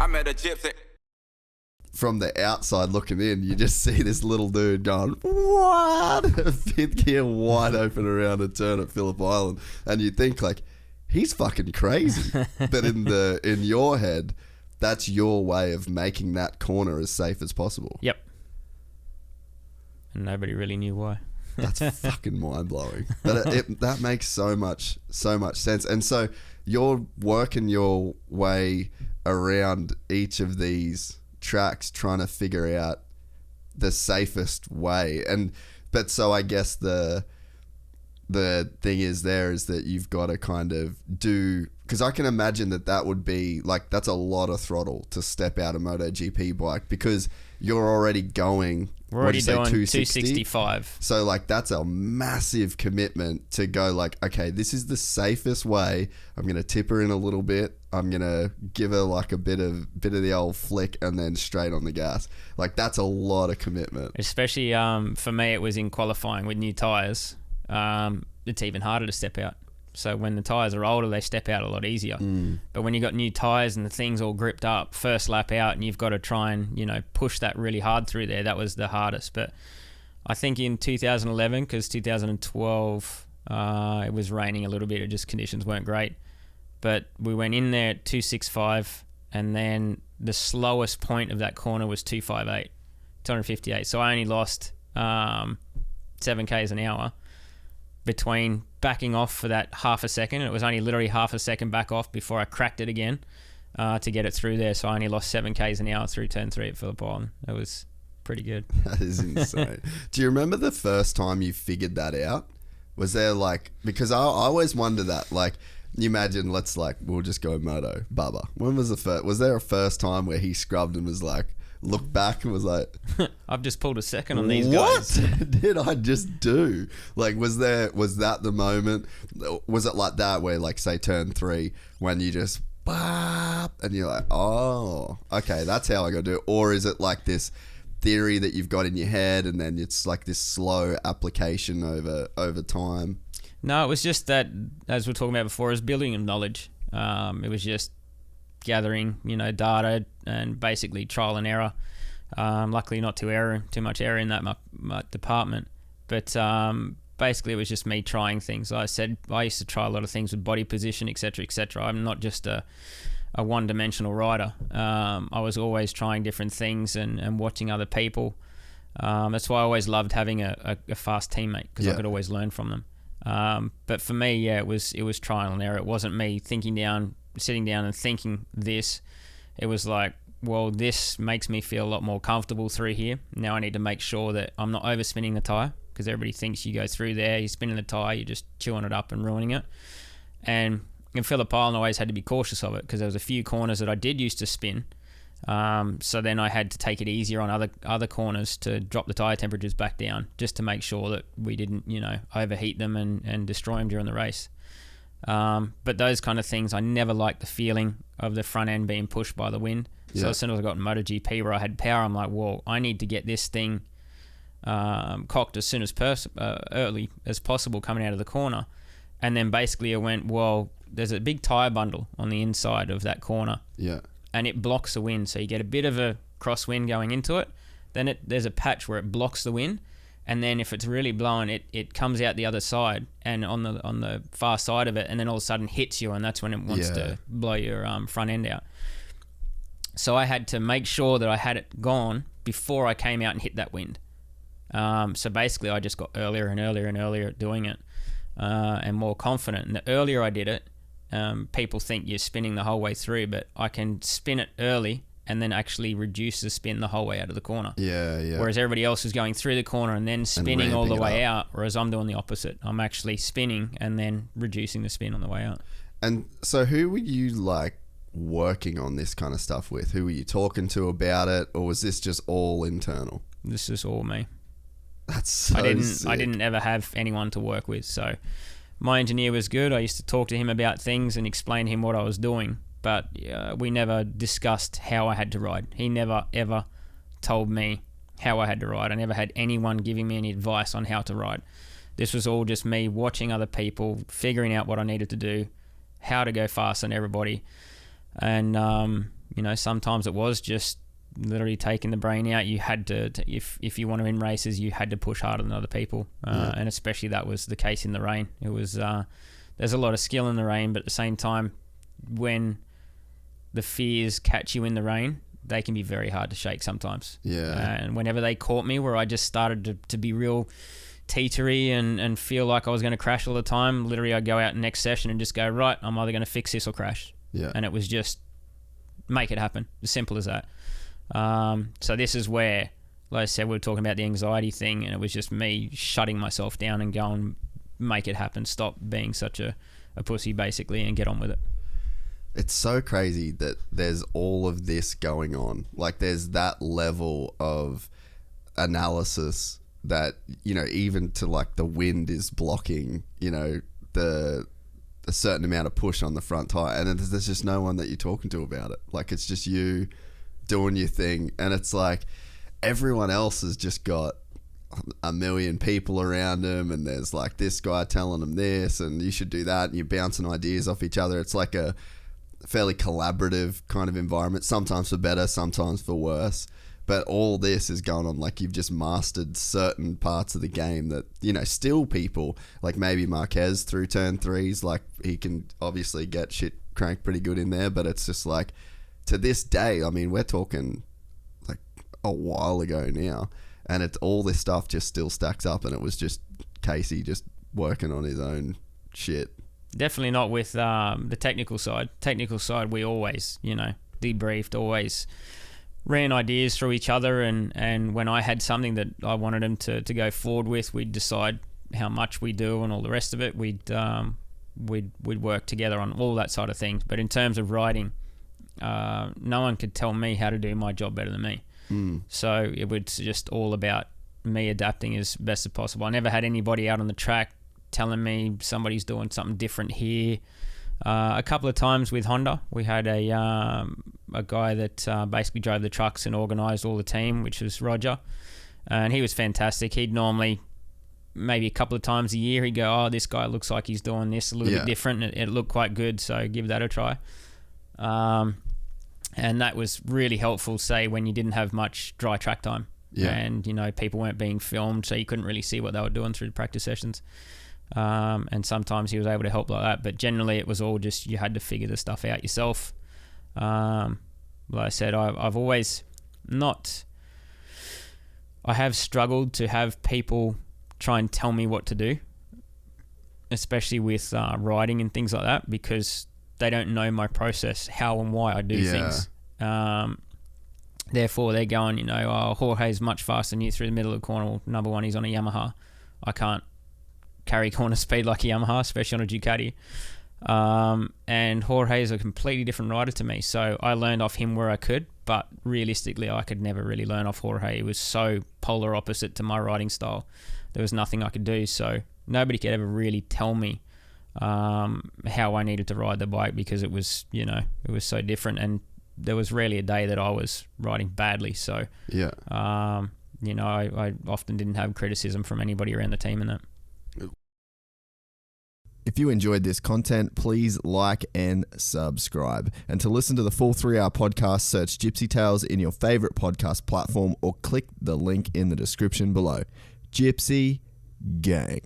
I met a gypsy. From the outside looking in, you just see this little dude going, what? Fifth gear wide open around a turn at Phillip Island. And you think like, he's fucking crazy. But in your head, that's your way of making that corner as safe as possible. Yep. And nobody really knew why. That's fucking mind-blowing. But that makes so much sense. And so you're working your way around each of these tracks trying to figure out the safest way. But so I guess the thing is that you've got to kind of do, because I can imagine that would be like, that's a lot of throttle to step out a MotoGP bike, because you're already going, we're already doing 260? 265. So like, that's a massive commitment to go like, okay, this is the safest way. I'm going to tip her in a little bit. I'm going to give her like a bit of the old flick and then straight on the gas. Like, that's a lot of commitment. Especially for me, it was in qualifying with new tyres. It's even harder to step out. So when the tyres are older, they step out a lot easier. But when you got new tyres and the thing's all gripped up, first lap out, and you've got to try and, push that really hard through there, that was the hardest. But I think in 2011, because 2012, it was raining a little bit, conditions weren't great. But we went in there at 265, and then the slowest point of that corner was 258. So I only lost 7 k's an hour between backing off for that half a second. It was only literally half a second back off before I cracked it again to get it through there. So I only lost 7 k's an hour through turn 3 at Phillip Island. It was pretty good. That is insane. Do you remember the first time you figured that out? Was there like, because I always wonder that, like, you imagine, we'll just go moto, Bubba. When was was there a first time where he scrubbed and was like, looked back and was like, I've just pulled a second on these guys. What did I just do? Like, was that the moment? Was it like that where, like, say turn 3, when you just bop and you're like, oh, okay, that's how I got to do it? Or is it like this theory that you've got in your head and then it's like this slow application over time? No, it was just that, as we were talking about before, it was building of knowledge. It was just gathering, data and basically trial and error. Luckily not too much error in that my department. But basically it was just me trying things. I said I used to try a lot of things with body position, etc., etc. I'm not just a one-dimensional rider. I was always trying different things and watching other people. That's why I always loved having a fast teammate, because I could always learn from them. But for me, it was trial and error. It wasn't me sitting down and thinking this. It was like, well, this makes me feel a lot more comfortable through here. Now I need to make sure that I'm not overspinning the tyre, because everybody thinks you go through there, you're spinning the tyre, you're just chewing it up and ruining it. And in Phillip Island, I always had to be cautious of it, because there was a few corners that I did used to spin. So then I had to take it easier on other corners to drop the tyre temperatures back down, just to make sure that we didn't, overheat them and destroy them during the race. But those kind of things, I never liked the feeling of the front end being pushed by the wind. So as soon as I got in MotoGP where I had power, I'm like, well, I need to get this thing cocked as soon as early as possible coming out of the corner. And then basically I went, well, there's a big tyre bundle on the inside of that corner. Yeah. And it blocks the wind. So you get a bit of a crosswind going into it. Then there's a patch where it blocks the wind. And then if it's really blowing, it comes out the other side and on the far side of it, and then all of a sudden hits you, and that's when it wants to blow your front end out. So I had to make sure that I had it gone before I came out and hit that wind. So basically I just got earlier and earlier and earlier at doing it and more confident. And the earlier I did it, people think you're spinning the whole way through, but I can spin it early and then actually reduce the spin the whole way out of the corner. Yeah. Whereas everybody else is going through the corner and then spinning all the way out, whereas I'm doing the opposite. I'm actually spinning and then reducing the spin on the way out. And so who were you like working on this kind of stuff with? Who were you talking to about it, or was this just all internal? This is all me. That's so sick. I didn't ever have anyone to work with, so my engineer was good. I used to talk to him about things and explain to him what I was doing, but we never discussed how I had to ride. He never, ever told me how I had to ride. I never had anyone giving me any advice on how to ride. This was all just me watching other people, figuring out what I needed to do, how to go faster than everybody. And sometimes it was just literally taking the brain out. You had to if you want to win races, you had to push harder than other people, and especially that was the case in the rain. It was there's a lot of skill in the rain, but at the same time, when the fears catch you in the rain, they can be very hard to shake sometimes. And whenever they caught me where I just started to be real teetery and feel like I was going to crash all the time, literally I'd go out next session and just go, right, I'm either going to fix this or crash. And it was just make it happen, as simple as that. So this is where, like I said, we were talking about the anxiety thing, and it was just me shutting myself down and going, make it happen, stop being such a pussy basically, and get on with it. It's so crazy that there's all of this going on. Like, there's that level of analysis that, even to like the wind is blocking, a certain amount of push on the front tire, and there's just no one that you're talking to about it. Like, it's just you doing your thing, and it's like everyone else has just got a million people around them, and there's like this guy telling them this, and you should do that, and you're bouncing ideas off each other. It's like a fairly collaborative kind of environment, sometimes for better, sometimes for worse. But all this is going on, like you've just mastered certain parts of the game that, still people, like maybe Marquez through turn threes, like he can obviously get shit cranked pretty good in there, but it's just like, to this day, I mean, we're talking like a while ago now, and it's all this stuff just still stacks up, and it was just Casey just working on his own shit. Definitely not with the technical side. Technical side, we always, debriefed, always ran ideas through each other, and when I had something that I wanted him to go forward with, we'd decide how much we do and all the rest of it. We'd work together on all that side of things. But in terms of riding, no one could tell me how to do my job better than me. So it was just all about me adapting as best as possible. I never had anybody out on the track telling me somebody's doing something different here. A couple of times with Honda, we had a guy that basically drove the trucks and organised all the team, which was Roger, and he was fantastic. He'd normally, maybe a couple of times a year, he'd go, oh, this guy looks like he's doing this a little bit different, and it looked quite good, so give that a try. And that was really helpful, say, when you didn't have much dry track time, and people weren't being filmed, so you couldn't really see what they were doing through the practice sessions. And sometimes he was able to help like that, but generally it was all just, you had to figure the stuff out yourself. Like I said, I've always I have struggled to have people try and tell me what to do, especially with riding and things like that, because they don't know my process, how and why I do things. Therefore they're going, oh, Jorge's much faster than you through the middle of the corner. Well, number one, he's on a Yamaha. I can't carry corner speed like a Yamaha, especially on a Ducati. And Jorge is a completely different rider to me, so I learned off him where I could, but realistically I could never really learn off Jorge. He was so polar opposite to my riding style. There was nothing I could do, so nobody could ever really tell me how I needed to ride the bike, because it was, it was so different, and there was rarely a day that I was riding badly. So I often didn't have criticism from anybody around the team in that. If you enjoyed this content, please like and subscribe. And to listen to the full 3-hour podcast, search Gypsy Tales in your favorite podcast platform or click the link in the description below. Gypsy Gang.